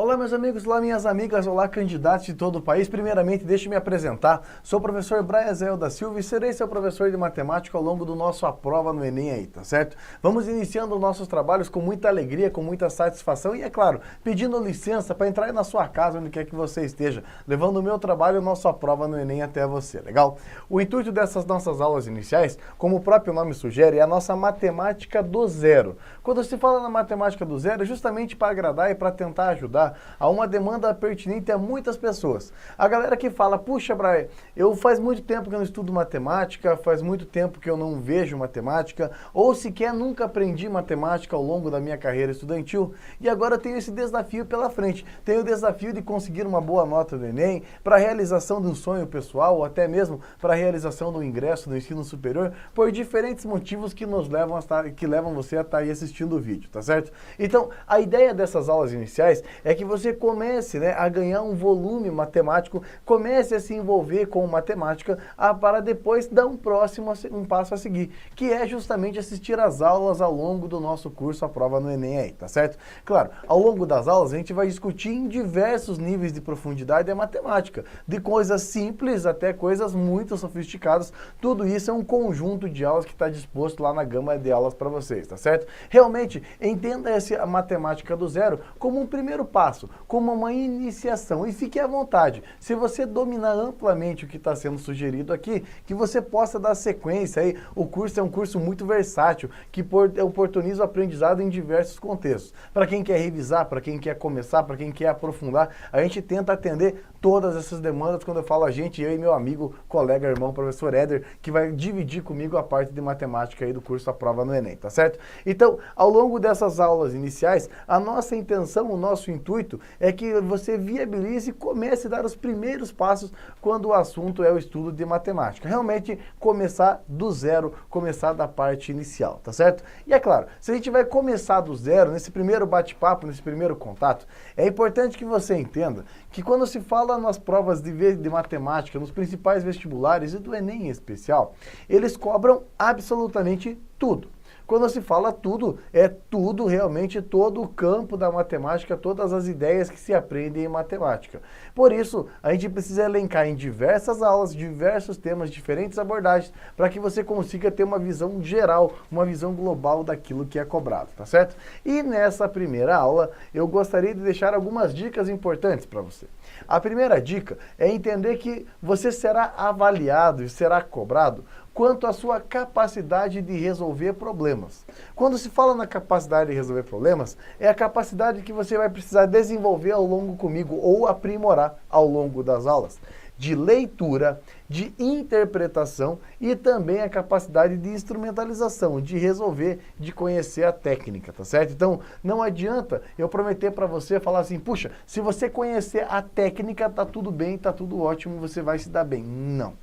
Olá meus amigos, olá minhas amigas, olá candidatos de todo o país. Primeiramente, deixe eu me apresentar. Sou o professor Braiazel da Silva e serei seu professor de matemática ao longo do nosso aprova no Enem aí, tá certo? Vamos iniciando nossos trabalhos com muita alegria, com muita satisfação e, é claro, pedindo licença para entrar aí na sua casa, onde quer que você esteja, levando o meu trabalho e o nosso aprova no Enem até você, legal? O intuito dessas nossas aulas iniciais, como o próprio nome sugere, é a nossa matemática do zero. Quando se fala na matemática do zero, é justamente para agradar e para tentar ajudar a uma demanda pertinente a muitas pessoas. A galera que fala, puxa, Braia, eu faz muito tempo que eu não estudo matemática, faz muito tempo que eu não vejo matemática, ou sequer nunca aprendi matemática ao longo da minha carreira estudantil, e agora eu tenho esse desafio pela frente. Tenho o desafio de conseguir uma boa nota do Enem, para a realização de um sonho pessoal, ou até mesmo para a realização do ingresso no ensino superior, por diferentes motivos que nos levam que levam você a estar aí assistindo o vídeo, tá certo? Então, a ideia dessas aulas iniciais é que você comece, né, a ganhar um volume matemático, comece a se envolver com matemática para depois dar um passo a seguir, que é justamente assistir às aulas ao longo do nosso curso à prova no Enem aí, tá certo? Claro, ao longo das aulas a gente vai discutir em diversos níveis de profundidade a matemática, de coisas simples até coisas muito sofisticadas. Tudo isso é um conjunto de aulas que está disposto lá na gama de aulas para vocês, tá certo? Realmente, entenda a matemática do zero como um primeiro passo, como uma iniciação, e fique à vontade. Se você dominar amplamente o que está sendo sugerido aqui, que você possa dar sequência aí. O curso é um curso muito versátil, que oportuniza o aprendizado em diversos contextos. Para quem quer revisar, para quem quer começar, para quem quer aprofundar, a gente tenta atender todas essas demandas. Quando eu falo a gente, eu e meu amigo, colega, irmão, professor Éder, que vai dividir comigo a parte de matemática aí do curso à prova no Enem, tá certo? Então, ao longo dessas aulas iniciais, a nossa intenção, o nosso intuito é que você viabilize e comece a dar os primeiros passos quando o assunto é o estudo de matemática. Realmente começar do zero, começar da parte inicial, tá certo? E é claro, se a gente vai começar do zero, nesse primeiro bate-papo, nesse primeiro contato, é importante que você entenda que quando se fala nas provas de matemática, nos principais vestibulares e do Enem em especial, eles cobram absolutamente tudo. Quando se fala tudo, é tudo realmente, todo o campo da matemática, todas as ideias que se aprendem em matemática. Por isso, a gente precisa elencar em diversas aulas, diversos temas, diferentes abordagens, para que você consiga ter uma visão geral, uma visão global daquilo que é cobrado, tá certo? E nessa primeira aula, eu gostaria de deixar algumas dicas importantes para você. A primeira dica é entender que você será avaliado e será cobrado quanto à sua capacidade de resolver problemas. Quando se fala na capacidade de resolver problemas, é a capacidade que você vai precisar desenvolver ao longo comigo ou aprimorar ao longo das aulas, de leitura, de interpretação e também a capacidade de instrumentalização, de resolver, de conhecer a técnica, tá certo? Então, não adianta eu prometer para você falar assim, puxa, se você conhecer a técnica, tá tudo bem, tá tudo ótimo, você vai se dar bem. Não.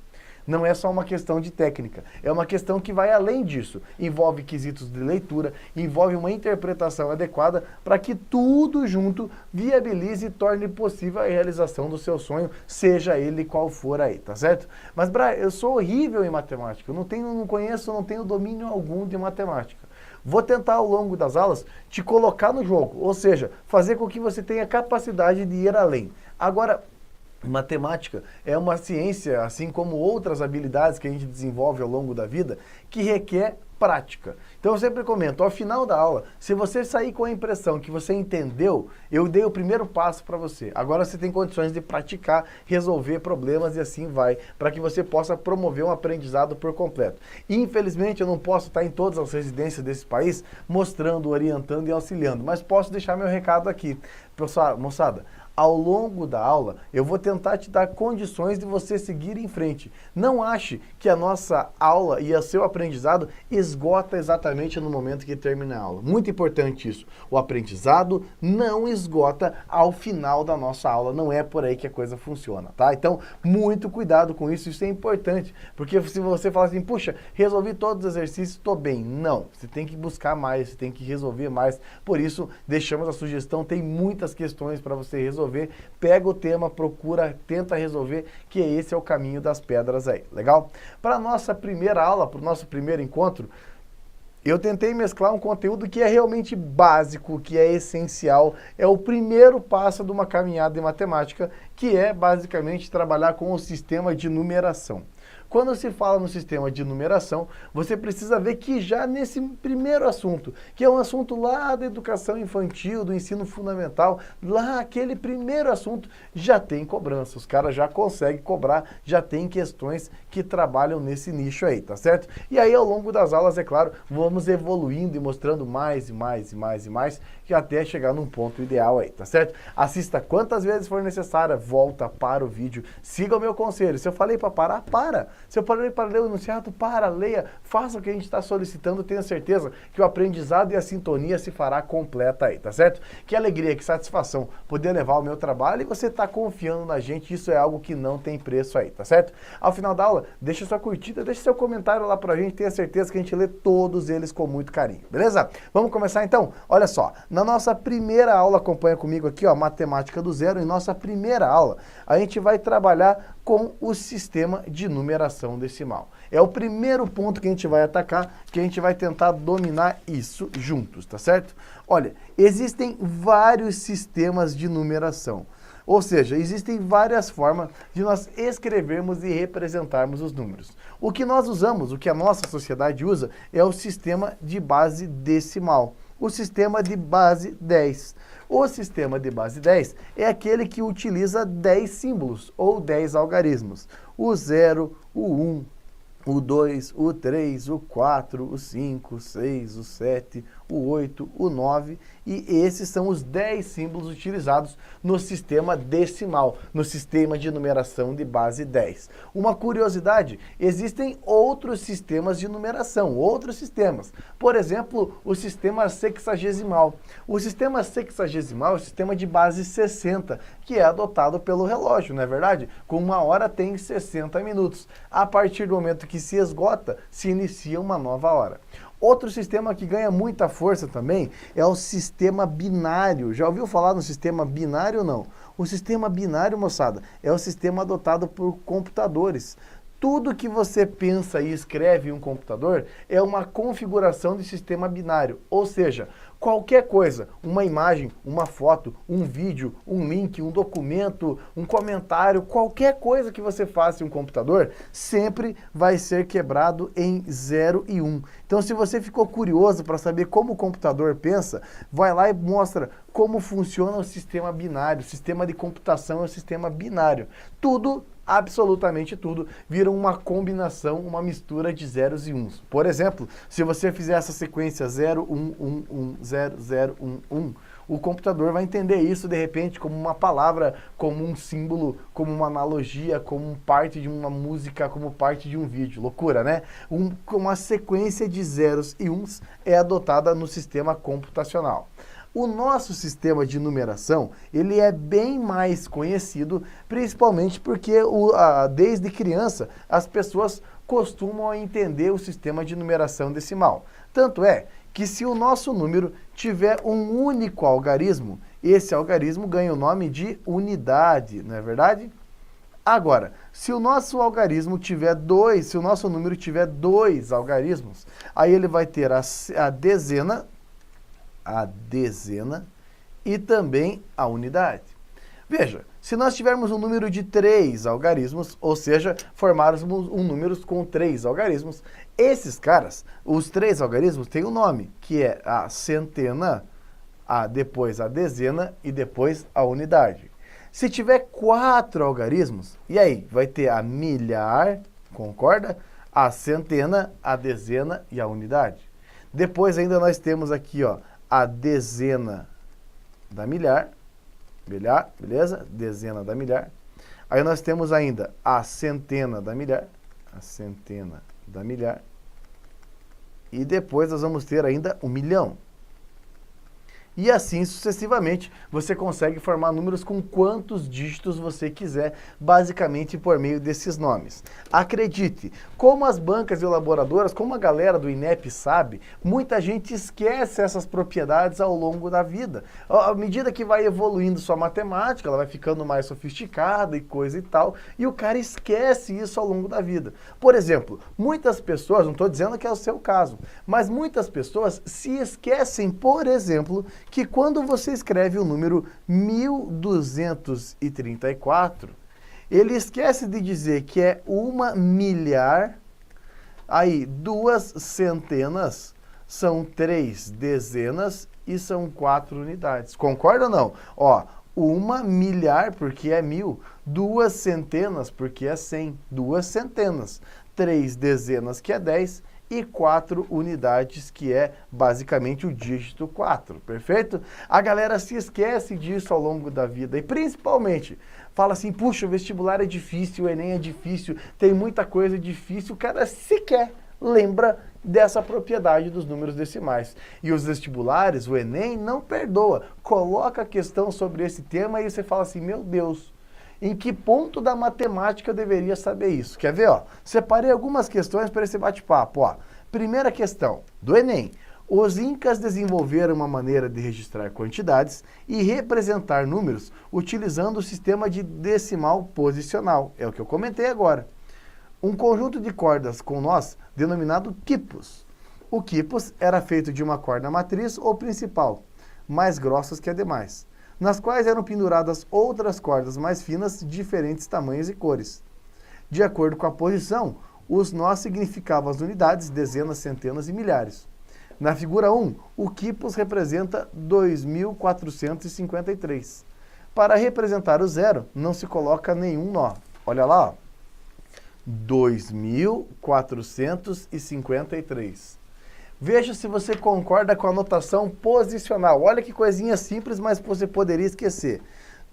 Não é só uma questão de técnica, é uma questão que vai além disso. Envolve quesitos de leitura, envolve uma interpretação adequada para que tudo junto viabilize e torne possível a realização do seu sonho, seja ele qual for aí, tá certo? Mas, Braia, eu sou horrível em matemática, eu não tenho domínio algum de matemática. Vou tentar ao longo das aulas te colocar no jogo, ou seja, fazer com que você tenha capacidade de ir além. Agora, matemática é uma ciência, assim como outras habilidades que a gente desenvolve ao longo da vida, que requer prática. Então eu sempre comento, ao final da aula, se você sair com a impressão que você entendeu, eu dei o primeiro passo para você. Agora você tem condições de praticar, resolver problemas e assim vai, para que você possa promover um aprendizado por completo. Infelizmente eu não posso estar em todas as residências desse país mostrando, orientando e auxiliando, mas posso deixar meu recado aqui. Pessoal, moçada, ao longo da aula, eu vou tentar te dar condições de você seguir em frente. Não ache que a nossa aula e o seu aprendizado esgota exatamente no momento que termina a aula. Muito importante isso. O aprendizado não esgota ao final da nossa aula. Não é por aí que a coisa funciona, tá? Então, muito cuidado com isso. Isso é importante. Porque se você falar assim, puxa, resolvi todos os exercícios, estou bem. Não. Você tem que buscar mais, você tem que resolver mais. Por isso, deixamos a sugestão. Tem muitas questões para você resolver. Pega o tema, procura, tenta resolver, que esse é o caminho das pedras aí, legal? Para a nossa primeira aula, para o nosso primeiro encontro, eu tentei mesclar um conteúdo que é realmente básico, que é essencial, é o primeiro passo de uma caminhada em matemática, que é basicamente trabalhar com o sistema de numeração. Quando se fala no sistema de numeração, você precisa ver que já nesse primeiro assunto, que é um assunto lá da educação infantil, do ensino fundamental, lá aquele primeiro assunto já tem cobrança, os caras já conseguem cobrar, já tem questões que trabalham nesse nicho aí, tá certo? E aí ao longo das aulas, é claro, vamos evoluindo e mostrando mais e mais e mais e mais, que até chegar num ponto ideal aí, tá certo? Assista quantas vezes for necessária, volta para o vídeo, siga o meu conselho. Se eu falei para parar, para. Se eu falei para ler o enunciado, para, leia, faça o que a gente está solicitando, tenha certeza que o aprendizado e a sintonia se fará completa aí, tá certo? Que alegria, que satisfação poder levar o meu trabalho e você tá confiando na gente, isso é algo que não tem preço aí, tá certo? Ao final da aula, deixa sua curtida, deixa seu comentário lá pra gente, tenha certeza que a gente lê todos eles com muito carinho, beleza? Vamos começar então? Olha só, na nossa primeira aula, acompanha comigo aqui, ó, Matemática do Zero, em nossa primeira aula, a gente vai trabalhar com o sistema de numeração decimal. É o primeiro ponto que a gente vai atacar, que a gente vai tentar dominar isso juntos, tá certo? Olha, existem vários sistemas de numeração. Ou seja, existem várias formas de nós escrevermos e representarmos os números. O que nós usamos, o que a nossa sociedade usa, é o sistema de base decimal. O sistema de base 10. O sistema de base 10 é aquele que utiliza 10 símbolos ou 10 algarismos. O 0, o 1, o 2, o 3, o 4, o 5, o 6, o 7, o 8, o 9, e esses são os 10 símbolos utilizados no sistema decimal, no sistema de numeração de base 10. Uma curiosidade, existem outros sistemas de numeração, outros sistemas. Por exemplo, o sistema sexagesimal. O sistema sexagesimal é o sistema de base 60, que é adotado pelo relógio, não é verdade? Com uma hora tem 60 minutos. A partir do momento que se esgota, se inicia uma nova hora. Outro sistema que ganha muita força também é o sistema binário. Já ouviu falar no sistema binário ou não? O sistema binário, moçada, é o sistema adotado por computadores. Tudo que você pensa e escreve em um computador é uma configuração de sistema binário, ou seja, qualquer coisa, uma imagem, uma foto, um vídeo, um link, um documento, um comentário, qualquer coisa que você faça em um computador, sempre vai ser quebrado em 0 e 1. Então, se você ficou curioso para saber como o computador pensa, vai lá e mostra como funciona o sistema binário, o sistema de computação é o sistema binário. Tudo, absolutamente tudo, vira uma combinação, uma mistura de zeros e uns. Por exemplo, se você fizer essa sequência 0, 1, 1, 1, 0, 0, 1, 1, o computador vai entender isso de repente como uma palavra, como um símbolo, como uma analogia, como parte de uma música, como parte de um vídeo. Loucura, né? Uma sequência de zeros e uns é adotada no sistema computacional. O nosso sistema de numeração, ele é bem mais conhecido, principalmente porque desde criança as pessoas costumam entender o sistema de numeração decimal. Tanto é que se o nosso número tiver um único algarismo, esse algarismo ganha o nome de unidade, não é verdade? Agora, se o nosso algarismo tiver dois, se o nosso número tiver dois algarismos, aí ele vai ter a dezena e também a unidade. Veja, se nós tivermos um número de 3 algarismos, ou seja, formarmos um número com 3 algarismos, esses caras, os 3 algarismos, têm um nome, que é a centena, depois a dezena e depois a unidade. Se tiver 4 algarismos, e aí? Vai ter a milhar, concorda? A centena, a dezena e a unidade. Depois ainda nós temos aqui, ó, a dezena da milhar, beleza? Dezena da milhar. Aí nós temos ainda a centena da milhar, e depois nós vamos ter ainda o milhão. E assim sucessivamente, você consegue formar números com quantos dígitos você quiser, basicamente por meio desses nomes. Acredite, como as bancas e elaboradoras, como a galera do INEP sabe, muita gente esquece essas propriedades ao longo da vida. À medida que vai evoluindo sua matemática, ela vai ficando mais sofisticada e coisa e tal, e o cara esquece isso ao longo da vida. Por exemplo, muitas pessoas, não estou dizendo que é o seu caso, mas muitas pessoas se esquecem, por exemplo, que quando você escreve o número 1234, ele esquece de dizer que é 1.000.000, aí 2 centenas, são 3 dezenas e são 4 unidades. Concorda ou não? Ó, 1.000.000 porque é 1.000, 2 centenas porque é 100, 2 centenas, 3 dezenas que é 10 e 4 unidades, que é basicamente o dígito 4, perfeito? A galera se esquece disso ao longo da vida e principalmente fala assim, puxa, o vestibular é difícil, o Enem é difícil, tem muita coisa difícil, o cara sequer lembra dessa propriedade dos números decimais. E os vestibulares, o Enem, não perdoa, coloca a questão sobre esse tema e você fala assim, meu Deus, em que ponto da matemática eu deveria saber isso? Quer ver, ó? Separei algumas questões para esse bate-papo, ó. Primeira questão, do Enem. Os incas desenvolveram uma maneira de registrar quantidades e representar números utilizando o sistema de decimal posicional. É o que eu comentei agora. Um conjunto de cordas com nós denominado quipos. O quipos era feito de uma corda matriz ou principal, mais grossas que a demais, nas quais eram penduradas outras cordas mais finas de diferentes tamanhos e cores. De acordo com a posição, os nós significavam as unidades, dezenas, centenas e milhares. Na figura 1, o quipus representa 2.453. Para representar o zero, não se coloca nenhum nó. Olha lá, ó. 2.453. Veja se você concorda com a notação posicional. Olha que coisinha simples, mas você poderia esquecer.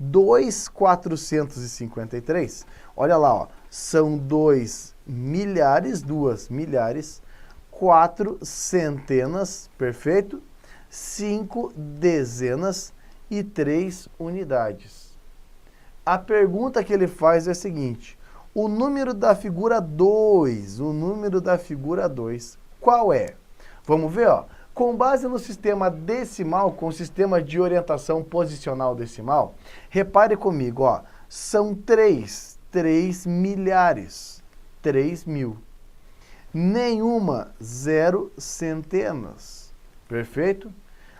2.453, olha lá, ó, são 2 milhares, 2 milhares, 4 centenas, perfeito? 5 dezenas e 3 unidades. A pergunta que ele faz é a seguinte, o número da figura 2, qual é? Vamos ver, ó. Com base no sistema decimal, com o sistema de orientação posicional decimal, repare comigo, ó, são 3 milhares, 3 mil. Nenhuma, 0 centenas, perfeito?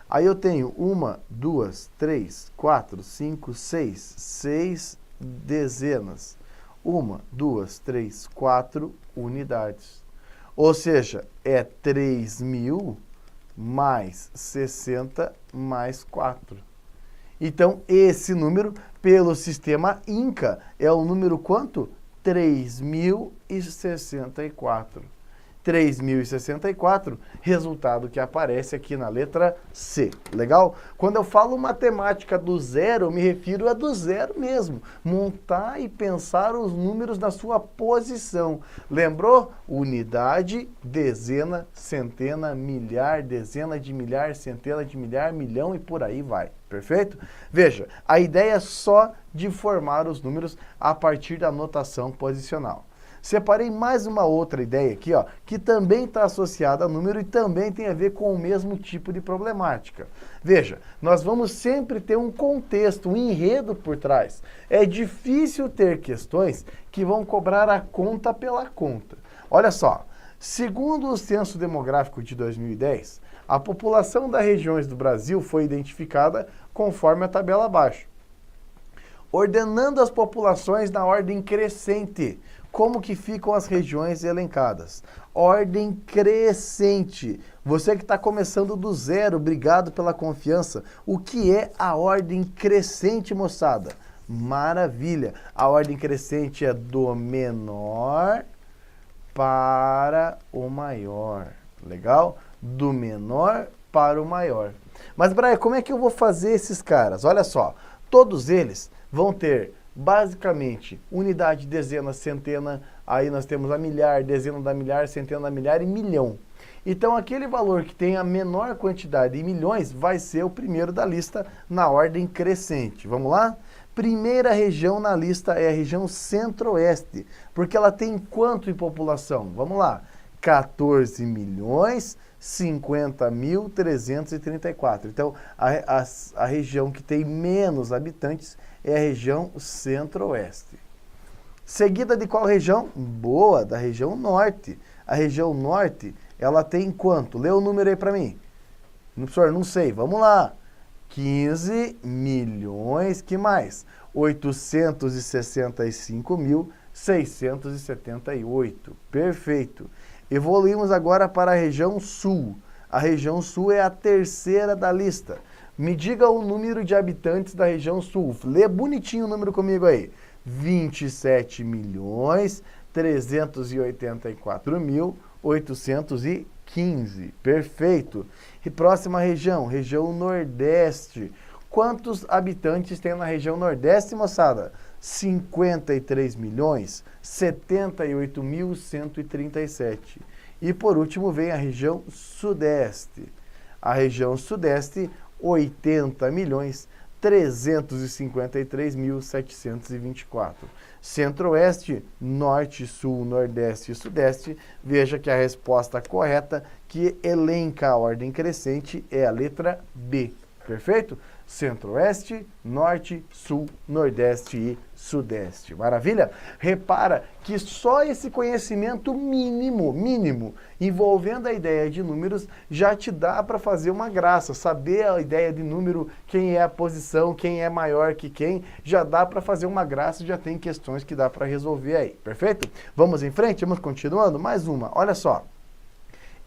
Aí eu tenho 1, 2, 3, 4, 5, 6, 6 dezenas. 1, 2, 3, 4 unidades. Ou seja, é 3.000 mais 60 mais 4. Então, esse número, pelo sistema Inca, é o número quanto? 3.064. 3.064, resultado que aparece aqui na letra C. Legal? Quando eu falo matemática do zero, eu me refiro a do zero mesmo. Montar e pensar os números na sua posição. Lembrou? Unidade, dezena, centena, milhar, dezena de milhar, centena de milhar, milhão e por aí vai. Perfeito? Veja, a ideia é só de formar os números a partir da notação posicional. Separei mais uma outra ideia aqui, ó, que também está associada a número e também tem a ver com o mesmo tipo de problemática. Veja, nós vamos sempre ter um contexto, um enredo por trás. É difícil ter questões que vão cobrar a conta pela conta. Olha só, segundo o Censo Demográfico de 2010, a população das regiões do Brasil foi identificada conforme a tabela abaixo, ordenando as populações na ordem crescente. Como que ficam as regiões elencadas? Ordem crescente. Você que está começando do zero, obrigado pela confiança. O que é a ordem crescente, moçada? Maravilha. A ordem crescente é do menor para o maior. Legal? Do menor para o maior. Mas, Brian, como é que eu vou fazer esses caras? Olha só, todos eles vão ter basicamente unidade, dezena, centena, aí nós temos a milhar, dezena da milhar, centena da milhar e milhão. Então, aquele valor que tem a menor quantidade em milhões vai ser o primeiro da lista na ordem crescente. Vamos lá? Primeira região na lista é a região Centro-Oeste, porque ela tem quanto em população? Vamos lá. 14.050.334. Então, a região que tem menos habitantes é a região Centro-Oeste. Seguida de qual região? Boa, da região Norte. A região Norte, ela tem quanto? Lê o número aí para mim. Professor, não sei. Vamos lá. 15 milhões, que mais? 865.678. Perfeito. Evoluímos agora para a região Sul. A região Sul é a terceira da lista. Me diga o número de habitantes da região Sul. Lê bonitinho o número comigo aí. 27.384.815. Perfeito. E próxima região, região Nordeste. Quantos habitantes tem na região Nordeste, moçada? 53.078.137. E por último vem a região Sudeste. A região Sudeste, 80.353.724. Centro-Oeste, Norte, Sul, Nordeste e Sudeste. Veja que a resposta correta que elenca a ordem crescente é a letra B. Perfeito? Centro-Oeste, Norte, Sul, Nordeste e Sudeste. Maravilha? Repara que só esse conhecimento mínimo, envolvendo a ideia de números, já te dá para fazer uma graça. Saber a ideia de número, quem é a posição, quem é maior que quem, já dá para fazer uma graça, já tem questões que dá para resolver aí. Perfeito? Vamos em frente? Vamos continuando? Mais uma. Olha só.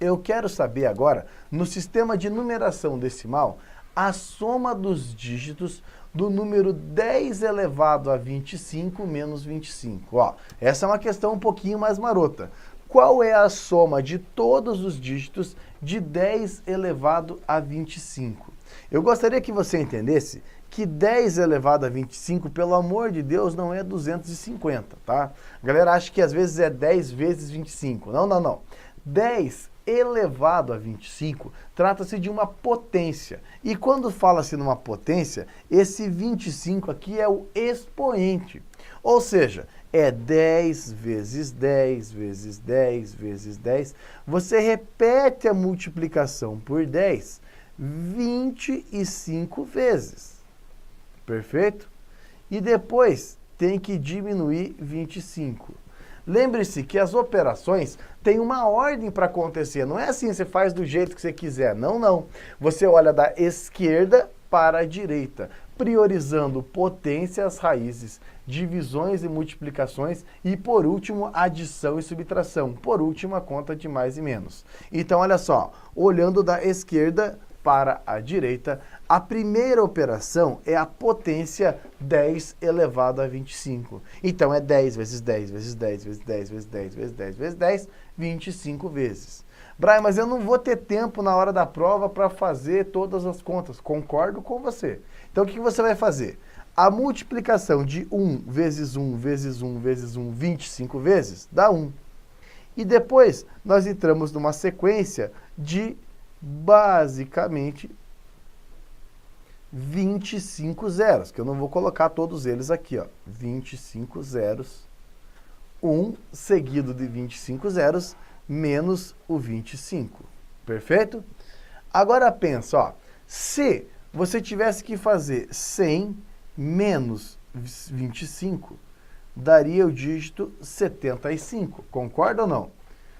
Eu quero saber agora, no sistema de numeração decimal, a soma dos dígitos do número 10 elevado a 25 menos 25. Ó, essa é uma questão um pouquinho mais marota. Qual é a soma de todos os dígitos de 10 elevado a 25? Eu gostaria que você entendesse que 10 elevado a 25, pelo amor de Deus, não é 250, tá? A galera acha que às vezes é 10 vezes 25. Não. 10 elevado a 25 trata-se de uma potência. E quando fala-se numa potência, esse 25 aqui é o expoente. Ou seja, é 10 vezes 10 vezes 10 vezes 10. Você repete a multiplicação por 10 25 vezes. Perfeito? E depois tem que diminuir 25. Lembre-se que as operações têm uma ordem para acontecer. Não é assim, você faz do jeito que você quiser. Não. Você olha da esquerda para a direita, priorizando potências, raízes, divisões e multiplicações e, por último, adição e subtração. Por último, a conta de mais e menos. Então, olha só, olhando da esquerda para a direita, a primeira operação é a potência 10 elevado a 25. Então, é 10 vezes 10 vezes 10 vezes 10 vezes 10 vezes 10 vezes 10, 25 vezes. Brian, mas eu não vou ter tempo na hora da prova para fazer todas as contas. Concordo com você. Então, o que você vai fazer? A multiplicação de 1 vezes 1 vezes 1 vezes 1, 25 vezes, dá 1. E depois, nós entramos numa sequência de, basicamente, 25 zeros, que eu não vou colocar todos eles aqui, ó. 25 zeros, 1 seguido de 25 zeros, menos o 25. Perfeito? Agora pensa, ó, se você tivesse que fazer 100 menos 25, daria o dígito 75. Concorda ou não?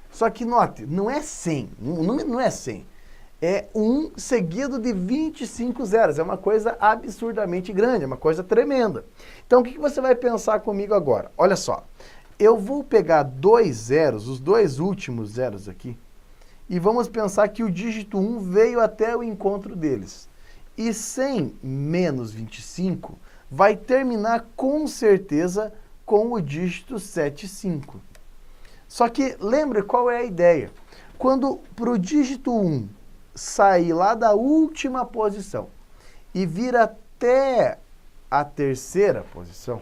Só que note, não é 100, o número não é 100. É 1 seguido de 25 zeros. É uma coisa absurdamente grande, é uma coisa tremenda. Então, o que você vai pensar comigo agora? Olha só, eu vou pegar dois zeros, os dois últimos zeros aqui, e vamos pensar que o dígito 1 veio até o encontro deles. E 100 menos 25 vai terminar com certeza com o dígito 75. Só que lembre qual é a ideia. Quando para o dígito 1 sair lá da última posição e vir até a terceira posição,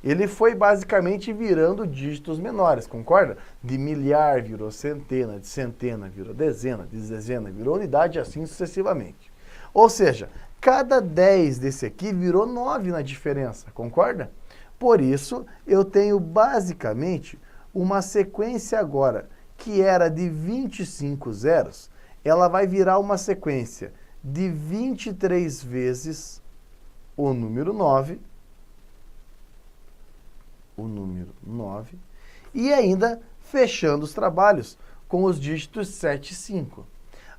ele foi basicamente virando dígitos menores, concorda? De milhar virou centena, de centena virou dezena, de dezena virou unidade, assim sucessivamente. Ou seja, cada 10 desse aqui virou 9 na diferença, concorda? Por isso, eu tenho basicamente uma sequência agora, que era de 25 zeros, ela vai virar uma sequência de 23 vezes o número 9, e ainda fechando os trabalhos com os dígitos 7 e 5.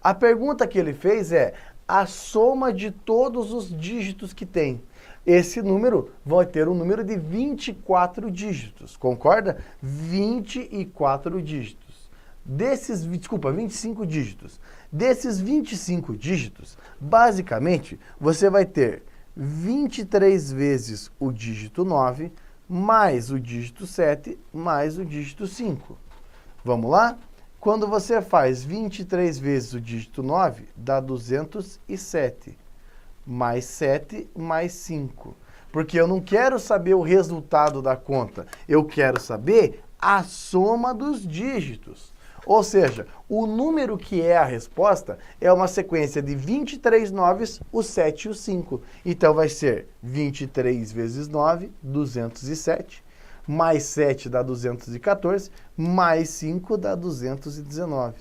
A pergunta que ele fez é a soma de todos os dígitos que tem. Esse número vai ter um número de 24 dígitos, concorda? 24 dígitos. 25 dígitos. Desses 25 dígitos, basicamente, você vai ter 23 vezes o dígito 9, mais o dígito 7, mais o dígito 5. Vamos lá? Quando você faz 23 vezes o dígito 9, dá 207. Mais 7, mais 5. Porque eu não quero saber o resultado da conta, eu quero saber a soma dos dígitos. Ou seja, o número que é a resposta é uma sequência de 23 noves, o 7 e o 5. Então vai ser 23 vezes 9, 207, mais 7 dá 214, mais 5 dá 219.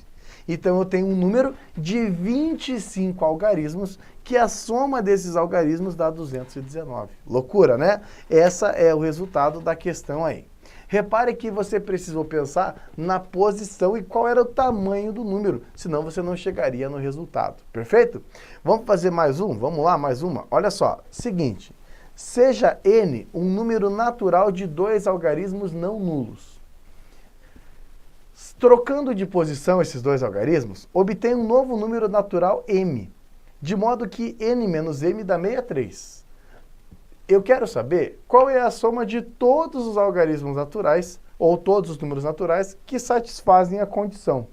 Então eu tenho um número de 25 algarismos, que a soma desses algarismos dá 219. Loucura, né? Essa é o resultado da questão aí. Repare que você precisou pensar na posição e qual era o tamanho do número, senão você não chegaria no resultado. Perfeito? Vamos fazer mais um? Vamos lá, mais uma? Olha só, seguinte, seja n um número natural de 2 algarismos não nulos. Trocando de posição esses 2 algarismos, obtém um novo número natural m, de modo que n menos m dá 63. Eu quero saber qual é a soma de todos os algarismos naturais, ou todos os números naturais, que satisfazem a condição.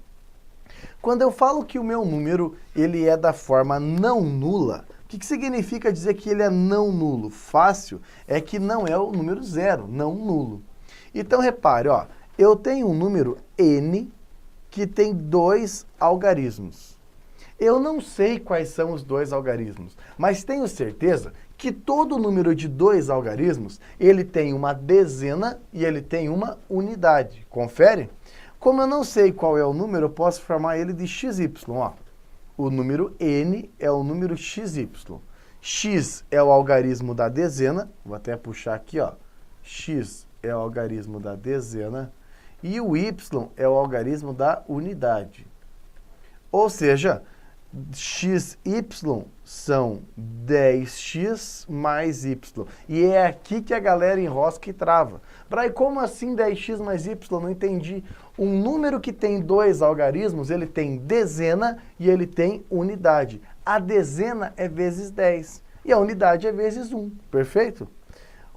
Quando eu falo que o meu número ele é da forma não nula, o que significa dizer que ele é não nulo? Fácil, é que não é o número zero, não nulo. Então repare, ó, eu tenho um número n que tem 2 algarismos. Eu não sei quais são os 2 algarismos, mas tenho certeza que todo número de 2 algarismos, ele tem uma dezena e ele tem uma unidade. Confere? Como eu não sei qual é o número, eu posso formar ele de xy. Ó. O número n é o número xy. X é o algarismo da dezena, vou até puxar aqui, ó. X é o algarismo da dezena e o y é o algarismo da unidade. Ou seja, xy são 10x mais y. E é aqui que a galera enrosca e trava. Bray, como assim 10x mais y? Não entendi. Um número que tem 2 algarismos, ele tem dezena e ele tem unidade. A dezena é vezes 10 e a unidade é vezes 1. Perfeito?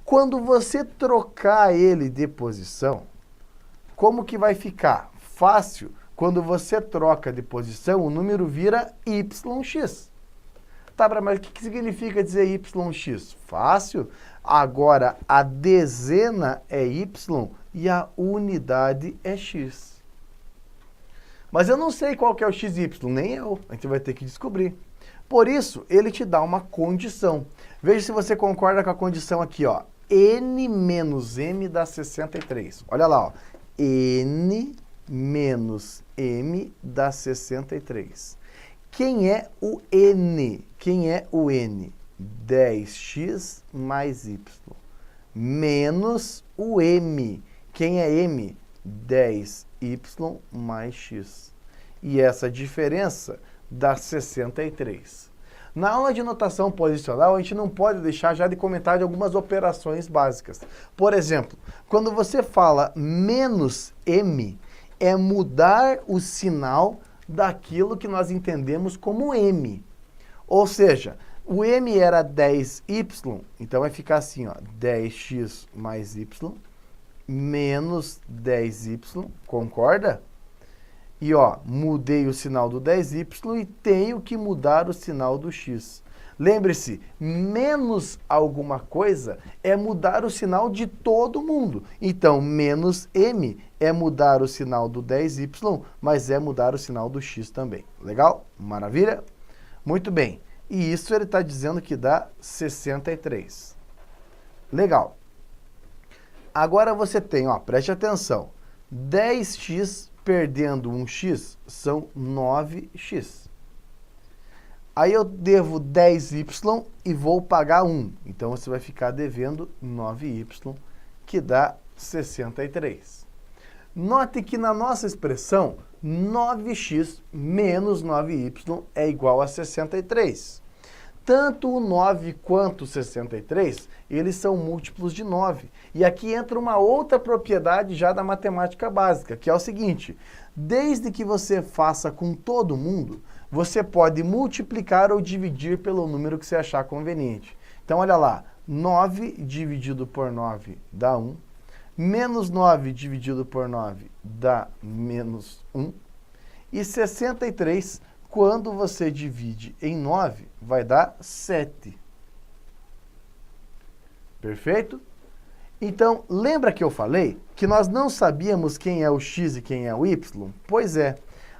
Quando você trocar ele de posição, como que vai ficar? Fácil. Quando você troca de posição, o número vira yx. Tá, mas o que significa dizer yx? Fácil. Agora, a dezena é y e a unidade é x. Mas eu não sei qual que é o xy, nem eu. A gente vai ter que descobrir. Por isso, ele te dá uma condição. Veja se você concorda com a condição aqui, ó. N menos m dá 63. Olha lá, ó. N menos m dá 63. Quem é o n? Quem é o n? 10x mais y. Menos o m. Quem é m? 10y mais x. E essa diferença dá 63. Na aula de notação posicional, a gente não pode deixar já de comentar de algumas operações básicas. Por exemplo, quando você fala menos m, é mudar o sinal daquilo que nós entendemos como m. Ou seja, o m era 10y, então vai ficar assim, ó, 10x mais y, menos 10y, concorda? E ó, mudei o sinal do 10y e tenho que mudar o sinal do x. Lembre-se, menos alguma coisa é mudar o sinal de todo mundo. Então, menos M é mudar o sinal do 10Y, mas é mudar o sinal do X também. Legal? Maravilha? Muito bem. E isso ele está dizendo que dá 63. Legal. Agora você tem, ó, preste atenção, 10x perdendo 1x são 9x. Aí eu devo 10y e vou pagar 1. Então você vai ficar devendo 9y, que dá 63. Note que na nossa expressão, 9x menos 9y é igual a 63. Tanto o 9 quanto o 63, eles são múltiplos de 9. E aqui entra uma outra propriedade já da matemática básica, que é o seguinte: desde que você faça com todo mundo, você pode multiplicar ou dividir pelo número que você achar conveniente. Então, olha lá, 9 dividido por 9 dá 1, menos 9 dividido por 9 dá menos 1, e 63, quando você divide em 9, vai dar 7. Perfeito? Então, lembra que eu falei que nós não sabíamos quem é o x e quem é o y? Pois é.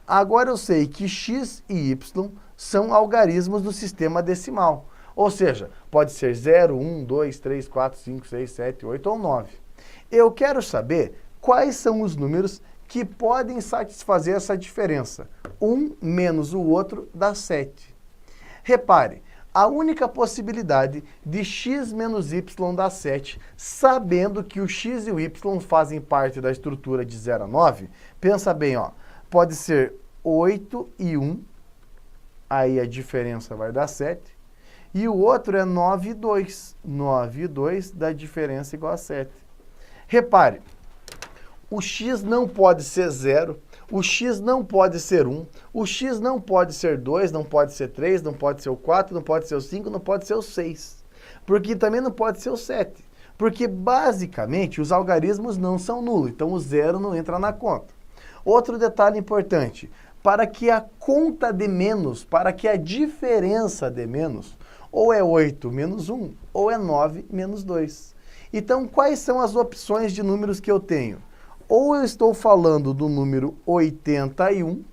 Agora eu sei que x e y são algarismos do sistema decimal. Ou seja, pode ser 0, 1, 2, 3, 4, 5, 6, 7, 8 ou 9. Eu quero saber quais são os números que podem satisfazer essa diferença. Um menos o outro dá 7. Repare, a única possibilidade de x menos y dar 7, sabendo que o x e o y fazem parte da estrutura de 0 a 9, pensa bem, ó, pode ser 8 e 1, aí a diferença vai dar 7, e o outro é 9 e 2. 9 e 2 dá diferença igual a 7. Repare, o x não pode ser 0, o x não pode ser 1, o x não pode ser 2, não pode ser 3, não pode ser o 4, não pode ser o 5, não pode ser o 6. Porque também não pode ser o 7. Porque, basicamente, os algarismos não são nulos, então o 0 não entra na conta. Outro detalhe importante, para que a conta dê menos, para que a diferença dê menos, ou é 8 menos 1, ou é 9 menos 2. Então, quais são as opções de números que eu tenho? Ou eu estou falando do número 81,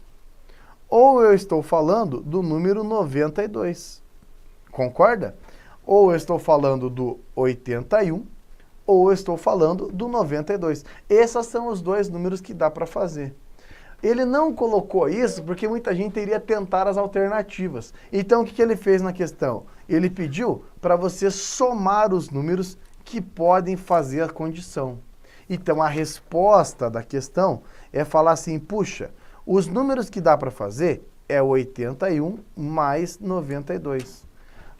ou eu estou falando do número 92. Concorda? Ou eu estou falando do 81, ou eu estou falando do 92. Esses são os dois números que dá para fazer. Ele não colocou isso porque muita gente iria tentar as alternativas. Então, o que ele fez na questão? Ele pediu para você somar os números que podem fazer a condição. Então, a resposta da questão é falar assim, puxa, os números que dá para fazer é 81 mais 92.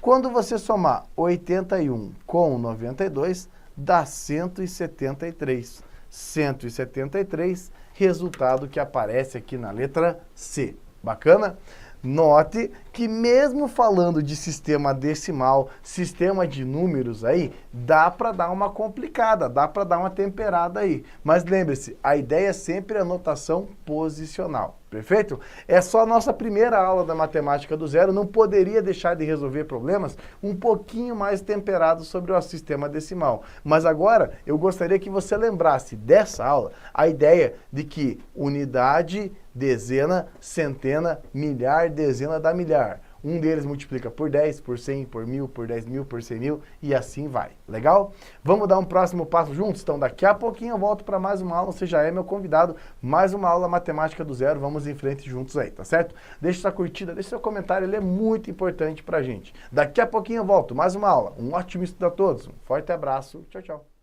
Quando você somar 81 com 92, dá 173. 173, resultado que aparece aqui na letra C. Bacana? Note que mesmo falando de sistema decimal, sistema de números aí, dá para dar uma complicada, dá para dar uma temperada aí. Mas lembre-se, a ideia é sempre a notação posicional. Perfeito? É só a nossa primeira aula da matemática do zero, não poderia deixar de resolver problemas um pouquinho mais temperados sobre o sistema decimal. Mas agora eu gostaria que você lembrasse dessa aula a ideia de que unidade, dezena, centena, milhar, dezena dá milhar. Um deles multiplica por 10, por 100, por 1000, por 10 mil, por 100 mil e assim vai. Legal? Vamos dar um próximo passo juntos? Então daqui a pouquinho eu volto para mais uma aula, você já é meu convidado, mais uma aula matemática do zero, vamos em frente juntos aí, tá certo? Deixa sua curtida, deixa seu comentário, ele é muito importante pra gente. Daqui a pouquinho eu volto, mais uma aula. Um ótimo estudo a todos, um forte abraço, tchau, tchau.